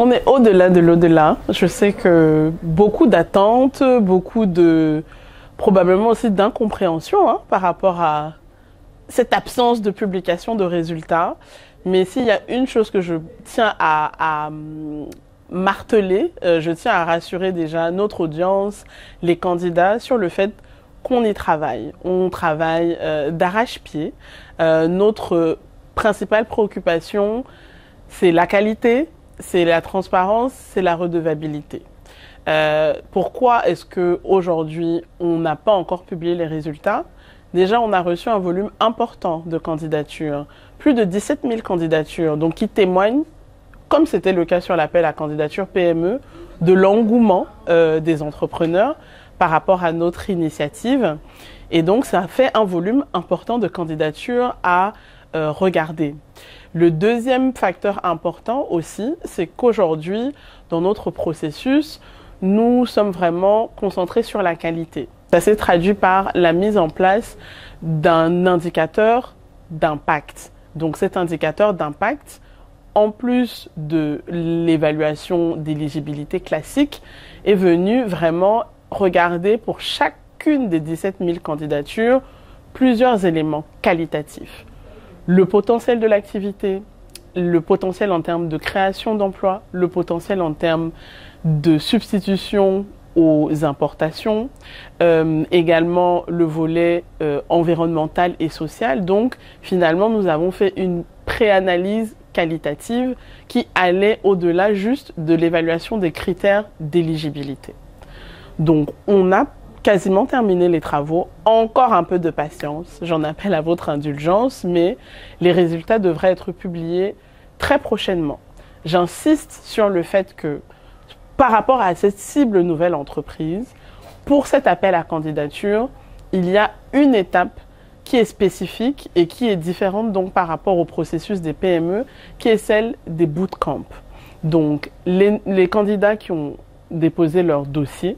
On est au-delà de l'au-delà. Je sais que beaucoup d'attentes, beaucoup de probablement aussi d'incompréhension par rapport à cette absence de publication de résultats. Mais s'il y a une chose que je tiens à marteler, je tiens à rassurer déjà notre audience, les candidats, sur le fait qu'on y travaille. On travaille d'arrache-pied. Notre principale préoccupation, c'est la qualité, c'est la transparence, c'est la redevabilité. Pourquoi est-ce qu'aujourd'hui, on n'a pas encore publié les résultats? Déjà, on a reçu un volume important de candidatures, plus de 17 000 candidatures, donc qui témoignent, comme c'était le cas sur l'appel à candidature PME, de l'engouement des entrepreneurs par rapport à notre initiative. Et donc, ça fait un volume important de candidatures à regarder. Le deuxième facteur important aussi, c'est qu'aujourd'hui, dans notre processus, nous sommes vraiment concentrés sur la qualité. Ça s'est traduit par la mise en place d'un indicateur d'impact. Donc cet indicateur d'impact, en plus de l'évaluation d'éligibilité classique, est venu vraiment regarder pour chacune des 17 000 candidatures plusieurs éléments qualitatifs. Le potentiel de l'activité, le potentiel en termes de création d'emplois, le potentiel en termes de substitution aux importations, également le volet environnemental et social. Donc finalement, nous avons fait une préanalyse qualitative qui allait au-delà juste de l'évaluation des critères d'éligibilité. Donc on a quasiment terminé les travaux, encore un peu de patience, j'en appelle à votre indulgence, mais les résultats devraient être publiés très prochainement. J'insiste sur le fait que par rapport à cette cible nouvelle entreprise, pour cet appel à candidature, il y a une étape qui est spécifique et qui est différente donc par rapport au processus des PME, qui est celle des bootcamps. Donc les candidats qui ont déposer leur dossier,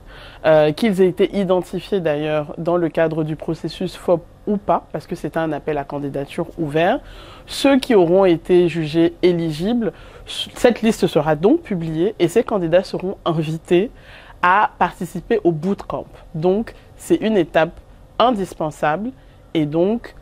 qu'ils aient été identifiés d'ailleurs dans le cadre du processus FOP ou pas, parce que c'est un appel à candidature ouvert. Ceux qui auront été jugés éligibles, cette liste sera donc publiée et ces candidats seront invités à participer au bootcamp. Donc, c'est une étape indispensable et donc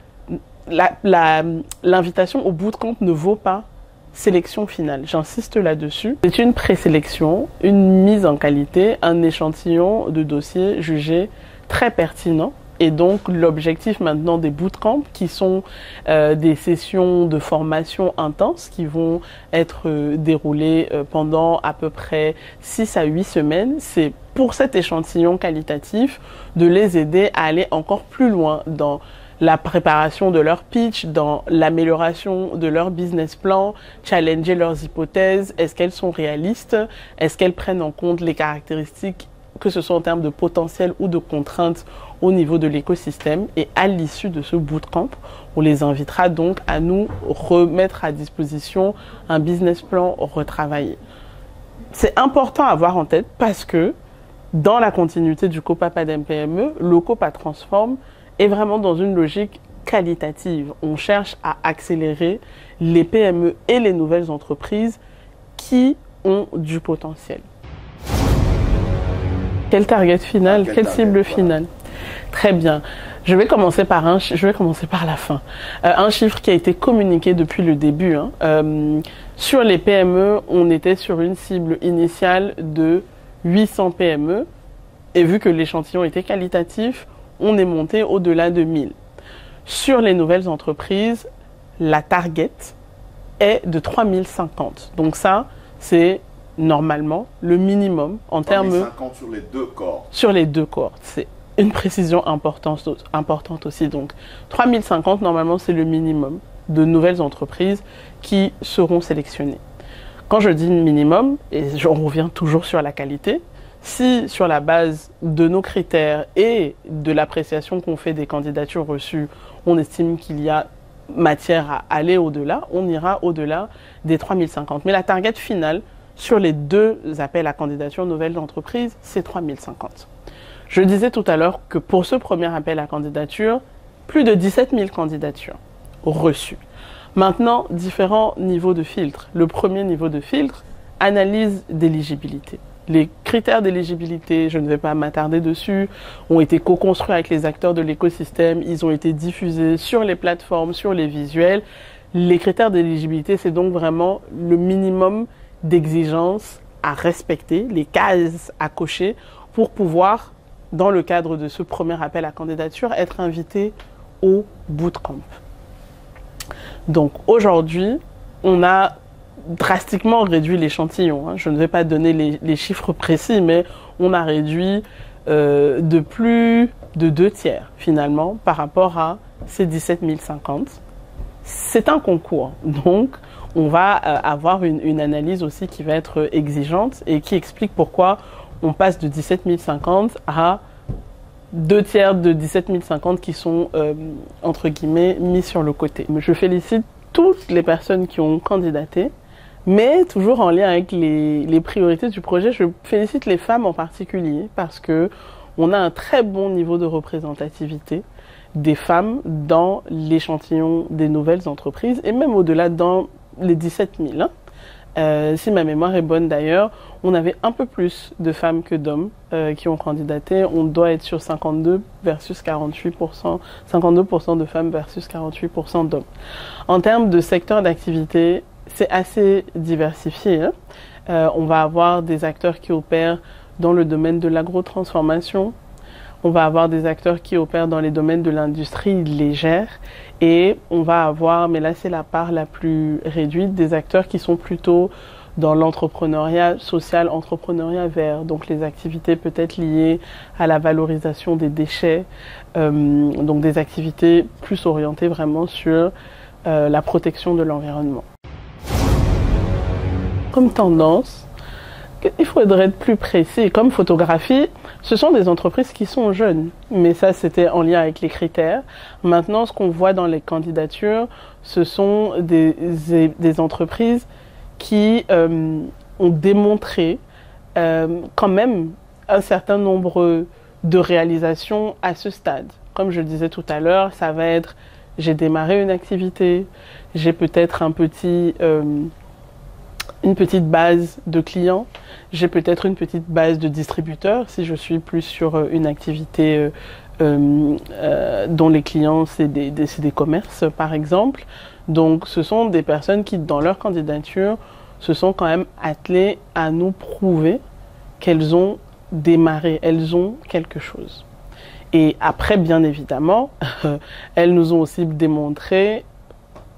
l'invitation au bootcamp ne vaut pas sélection finale. J'insiste là-dessus. C'est une présélection, une mise en qualité, un échantillon de dossiers jugé très pertinent. Et donc, l'objectif maintenant des bootcamps, qui sont des sessions de formation intenses qui vont être déroulées pendant à peu près 6 à 8 semaines, c'est pour cet échantillon qualitatif de les aider à aller encore plus loin dans la préparation de leur pitch, dans l'amélioration de leur business plan, challenger leurs hypothèses, est-ce qu'elles sont réalistes, est-ce qu'elles prennent en compte les caractéristiques, que ce soit en termes de potentiel ou de contraintes au niveau de l'écosystème. Et à l'issue de ce bootcamp, on les invitera donc à nous remettre à disposition un business plan retravaillé. C'est important à avoir en tête parce que dans la continuité du COPA PADEM PME, le COPA Transform est vraiment dans une logique qualitative. On cherche à accélérer les PME et les nouvelles entreprises qui ont du potentiel. Quel target final? Quelle cible finale? Très bien. Je vais commencer par la fin. Un chiffre qui a été communiqué depuis le début. Sur les PME, on était sur une cible initiale de 800 PME. Et vu que l'échantillon était qualitatif, on est monté au-delà de 1000. Sur les nouvelles entreprises, la target est de 3050. Donc ça, c'est normalement le minimum en termes... 3050 sur les deux cohortes. Sur les deux cohortes. C'est une précision importante aussi. Donc 3050, normalement, c'est le minimum de nouvelles entreprises qui seront sélectionnées. Quand je dis minimum, et on revient toujours sur la qualité, si sur la base de nos critères et de l'appréciation qu'on fait des candidatures reçues, on estime qu'il y a matière à aller au-delà, on ira au-delà des 3050. Mais la target finale sur les deux appels à candidature nouvelles entreprises, c'est 3050. Je disais tout à l'heure que pour ce premier appel à candidature, plus de 17 000 candidatures reçues. Maintenant, différents niveaux de filtre. Le premier niveau de filtre analyse d'éligibilité. Les critères d'éligibilité, je ne vais pas m'attarder dessus, ont été co-construits avec les acteurs de l'écosystème, ils ont été diffusés sur les plateformes, sur les visuels. Les critères d'éligibilité, c'est donc vraiment le minimum d'exigences à respecter, les cases à cocher pour pouvoir, dans le cadre de ce premier appel à candidature, être invité au bootcamp. Donc aujourd'hui, on a drastiquement réduit l'échantillon. Je ne vais pas donner les chiffres précis, mais on a réduit de plus de 2/3 finalement par rapport à ces 17 050. C'est un concours, donc on va avoir une analyse aussi qui va être exigeante et qui explique pourquoi on passe de 17 050 à 2/3 de 17 050 qui sont, entre guillemets, mis sur le côté. Je félicite toutes les personnes qui ont candidaté, mais toujours en lien avec les priorités du projet, je félicite les femmes en particulier parce que on a un très bon niveau de représentativité des femmes dans l'échantillon des nouvelles entreprises et même au-delà dans les 17 000. Si ma mémoire est bonne d'ailleurs, on avait un peu plus de femmes que d'hommes qui ont candidaté. On doit être sur 52 versus 48%, 52% de femmes versus 48% d'hommes. En termes de secteur d'activité, c'est assez diversifié. On va avoir des acteurs qui opèrent dans le domaine de l'agrotransformation. On va avoir des acteurs qui opèrent dans les domaines de l'industrie légère et on va avoir, mais là c'est la part la plus réduite, des acteurs qui sont plutôt dans l'entrepreneuriat social, entrepreneuriat vert, donc les activités peut-être liées à la valorisation des déchets, donc des activités plus orientées vraiment sur la protection de l'environnement. Comme tendance, il faudrait être plus précis. Comme photographie, ce sont des entreprises qui sont jeunes. Mais ça, c'était en lien avec les critères. Maintenant, ce qu'on voit dans les candidatures, ce sont des entreprises qui ont démontré quand même un certain nombre de réalisations à ce stade. Comme je le disais tout à l'heure, ça va être j'ai démarré une activité, j'ai peut-être une petite base de clients, j'ai peut-être une petite base de distributeurs si je suis plus sur une activité dont les clients c'est des commerces par exemple. Donc ce sont des personnes qui dans leur candidature se sont quand même attelées à nous prouver qu'elles ont démarré, elles ont quelque chose. Et après bien évidemment, elles nous ont aussi démontré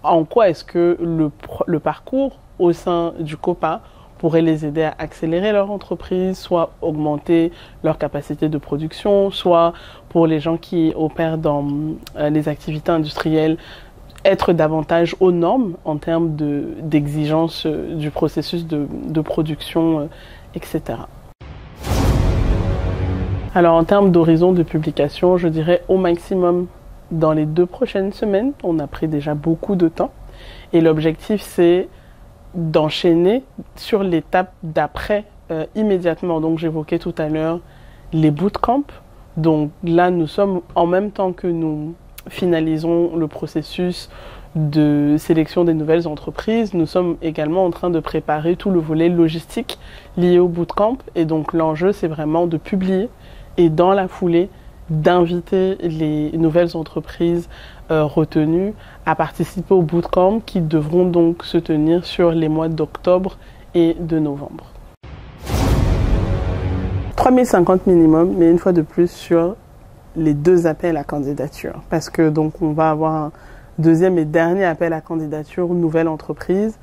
en quoi est-ce que le parcours au sein du COPA pourrait les aider à accélérer leur entreprise, soit augmenter leur capacité de production, soit pour les gens qui opèrent dans les activités industrielles, être davantage aux normes en termes d'exigence du processus de production, etc. Alors en termes d'horizon de publication, je dirais au maximum dans les 2 prochaines semaines. On a pris déjà beaucoup de temps et l'objectif c'est d'enchaîner sur l'étape d'après immédiatement. Donc j'évoquais tout à l'heure les bootcamps. Donc là nous sommes en même temps que nous finalisons le processus de sélection des nouvelles entreprises, nous sommes également en train de préparer tout le volet logistique lié au bootcamp et donc l'enjeu c'est vraiment de publier et dans la foulée d'inviter les nouvelles entreprises retenues à participer au bootcamp qui devront donc se tenir sur les mois d'octobre et de novembre. 3050 minimum, mais une fois de plus sur les 2 appels à candidature. Parce que donc on va avoir un deuxième et dernier appel à candidature, une nouvelle entreprise,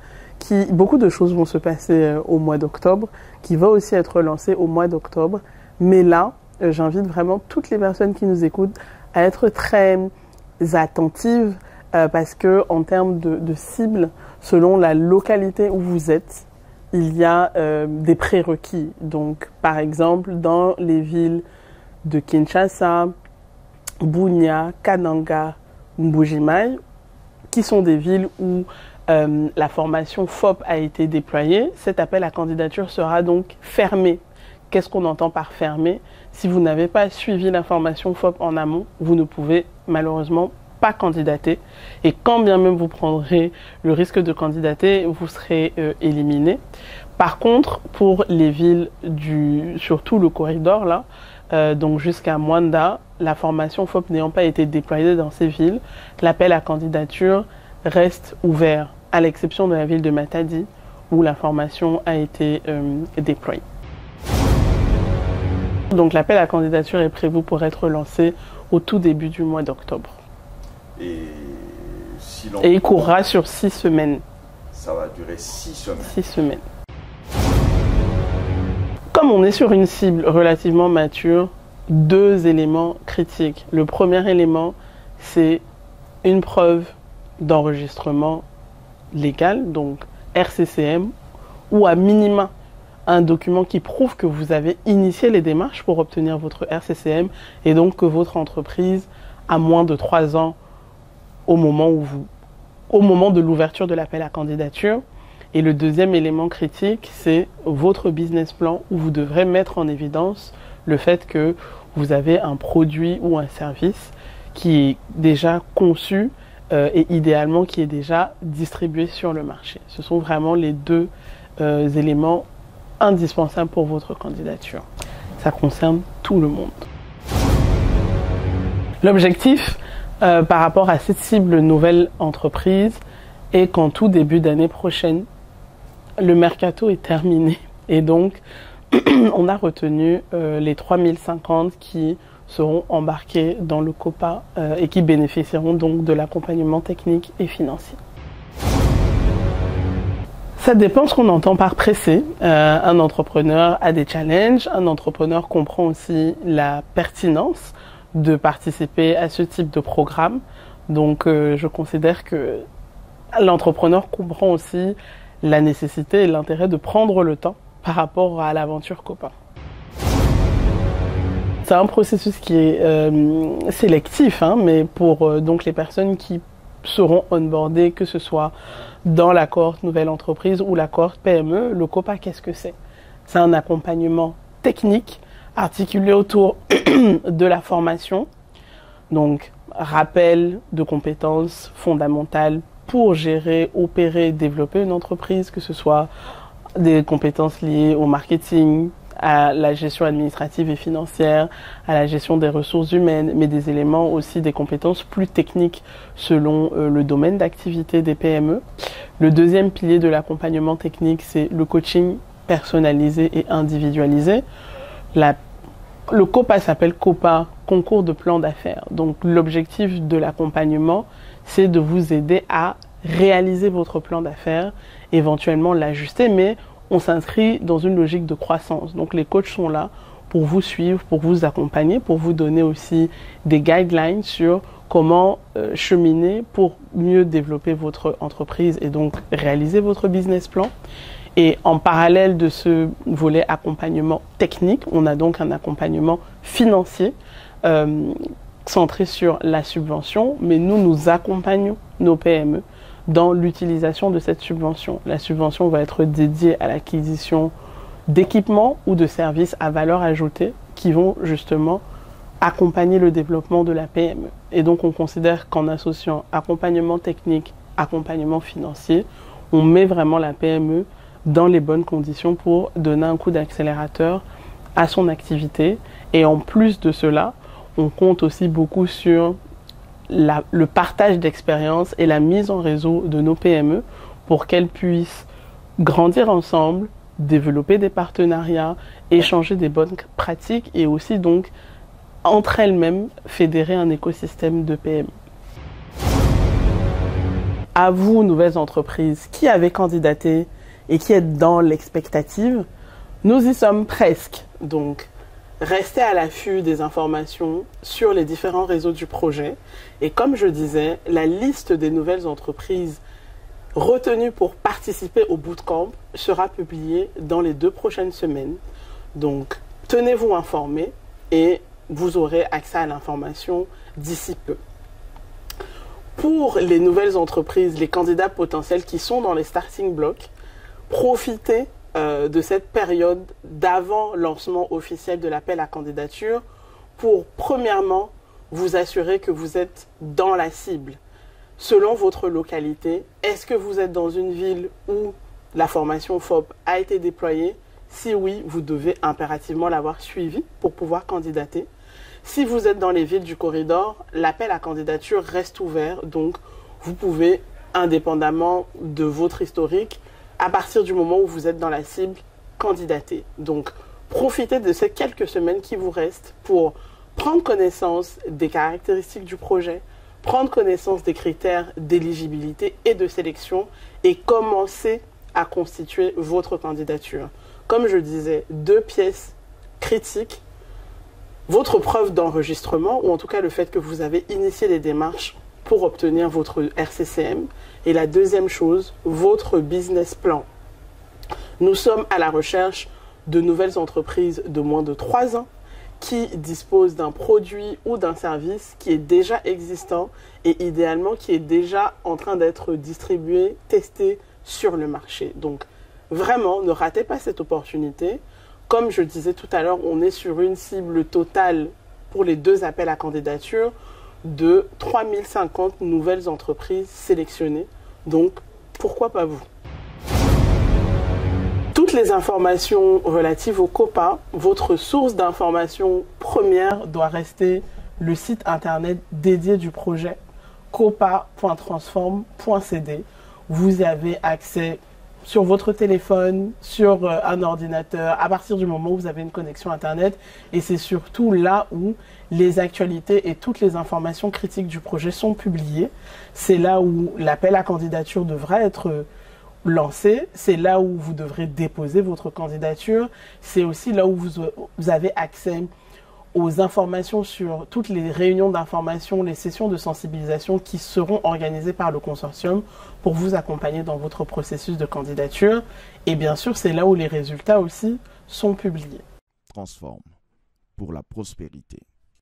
beaucoup de choses vont se passer au mois d'octobre, qui va aussi être lancé au mois d'octobre. Mais là, j'invite vraiment toutes les personnes qui nous écoutent à être très attentives parce que en termes de cible, selon la localité où vous êtes, il y a des prérequis. Donc, par exemple, dans les villes de Kinshasa, Bunia, Kananga, Mbuji-Mayi, qui sont des villes où la formation FOP a été déployée, cet appel à candidature sera donc fermé. Qu'est-ce qu'on entend par fermé? Si vous n'avez pas suivi la formation FOP en amont, vous ne pouvez malheureusement pas candidater. Et quand bien même vous prendrez le risque de candidater, vous serez éliminé. Par contre, pour les villes surtout le corridor là, donc jusqu'à Mwanda, la formation FOP n'ayant pas été déployée dans ces villes, l'appel à candidature reste ouvert, à l'exception de la ville de Matadi, où la formation a été déployée. Donc l'appel à candidature est prévu pour être lancé au tout début du mois d'octobre. Et il courra sur 6 semaines. Ça va durer 6 semaines. 6 semaines. Comme on est sur une cible relativement mature, 2 éléments critiques. Le premier élément, c'est une preuve d'enregistrement légal, donc RCCM, ou à minima un document qui prouve que vous avez initié les démarches pour obtenir votre RCCM et donc que votre entreprise a moins de 3 ans au moment de l'ouverture de l'appel à candidature. Et le deuxième élément critique, c'est votre business plan où vous devrez mettre en évidence le fait que vous avez un produit ou un service qui est déjà conçu et idéalement qui est déjà distribué sur le marché. Ce sont vraiment les 2 éléments indispensables pour votre candidature. Ça concerne tout le monde. L'objectif par rapport à cette cible nouvelle entreprise est qu'en tout début d'année prochaine, le mercato est terminé et donc on a retenu les 3050 qui seront embarqués dans le COPA et qui bénéficieront donc de l'accompagnement technique et financier. Ça dépend ce qu'on entend par pressé. Un entrepreneur a des challenges, un entrepreneur comprend aussi la pertinence de participer à ce type de programme. Donc je considère que l'entrepreneur comprend aussi la nécessité et l'intérêt de prendre le temps par rapport à l'aventure COPA. C'est un processus qui est sélectif, mais pour donc les personnes qui seront onboardées, que ce soit dans la cohorte nouvelle entreprise ou la cohorte PME, le COPA, qu'est-ce que c'est? C'est un accompagnement technique articulé autour de la formation, donc rappel de compétences fondamentales pour gérer, opérer, développer une entreprise, que ce soit des compétences liées au marketing, à la gestion administrative et financière, à la gestion des ressources humaines, mais des éléments aussi des compétences plus techniques selon le domaine d'activité des PME. Le deuxième pilier de l'accompagnement technique, c'est le coaching personnalisé et individualisé. Le COPA s'appelle COPA, concours de plan d'affaires. Donc l'objectif de l'accompagnement, c'est de vous aider à réaliser votre plan d'affaires, éventuellement l'ajuster, mais on s'inscrit dans une logique de croissance. Donc les coachs sont là pour vous suivre, pour vous accompagner, pour vous donner aussi des guidelines sur comment cheminer pour mieux développer votre entreprise et donc réaliser votre business plan. Et en parallèle de ce volet accompagnement technique, on a donc un accompagnement financier centré sur la subvention, mais nous accompagnons nos PME dans l'utilisation de cette subvention. La subvention va être dédiée à l'acquisition d'équipements ou de services à valeur ajoutée qui vont justement accompagner le développement de la PME. Et donc on considère qu'en associant accompagnement technique, accompagnement financier, on met vraiment la PME dans les bonnes conditions pour donner un coup d'accélérateur à son activité. Et en plus de cela, on compte aussi beaucoup sur le partage d'expériences et la mise en réseau de nos PME pour qu'elles puissent grandir ensemble, développer des partenariats, échanger des bonnes pratiques et aussi donc entre elles-mêmes fédérer un écosystème de PME. À vous, nouvelles entreprises, qui avez candidaté et qui êtes dans l'expectative, nous y sommes presque. Donc, restez à l'affût des informations sur les différents réseaux du projet. Et comme je disais, la liste des nouvelles entreprises retenues pour participer au bootcamp sera publiée dans les 2 prochaines semaines. Donc, tenez-vous informés et vous aurez accès à l'information d'ici peu. Pour les nouvelles entreprises, les candidats potentiels qui sont dans les starting blocks, profitez de cette période d'avant lancement officiel de l'appel à candidature pour, premièrement, vous assurer que vous êtes dans la cible. Selon votre localité, est-ce que vous êtes dans une ville où la formation FOP a été déployée? Si oui, vous devez impérativement l'avoir suivie pour pouvoir candidater. Si vous êtes dans les villes du corridor, l'appel à candidature reste ouvert, donc vous pouvez, indépendamment de votre historique, à partir du moment où vous êtes dans la cible, candidater. Donc, profitez de ces quelques semaines qui vous restent pour prendre connaissance des caractéristiques du projet, prendre connaissance des critères d'éligibilité et de sélection et commencer à constituer votre candidature. Comme je disais, 2 pièces critiques: votre preuve d'enregistrement, ou en tout cas le fait que vous avez initié les démarches pour obtenir votre RCCM. Et la deuxième chose, votre business plan. Nous sommes à la recherche de nouvelles entreprises de moins de 3 ans qui disposent d'un produit ou d'un service qui est déjà existant et idéalement qui est déjà en train d'être distribué, testé sur le marché. Donc vraiment, ne ratez pas cette opportunité. Comme je disais tout à l'heure, on est sur une cible totale pour les 2 appels à candidature de 3050 nouvelles entreprises sélectionnées. Donc, pourquoi pas vous? Toutes les informations relatives au COPA, votre source d'information première doit rester le site internet dédié du projet, copa.transform.cd. Vous y avez accès sur votre téléphone, sur un ordinateur, à partir du moment où vous avez une connexion Internet. Et c'est surtout là où les actualités et toutes les informations critiques du projet sont publiées. C'est là où l'appel à candidature devra être lancé. C'est là où vous devrez déposer votre candidature. C'est aussi là où vous avez accès aux informations sur toutes les réunions d'information, les sessions de sensibilisation qui seront organisées par le consortium pour vous accompagner dans votre processus de candidature. Et bien sûr, c'est là où les résultats aussi sont publiés. Transform pour la prospérité.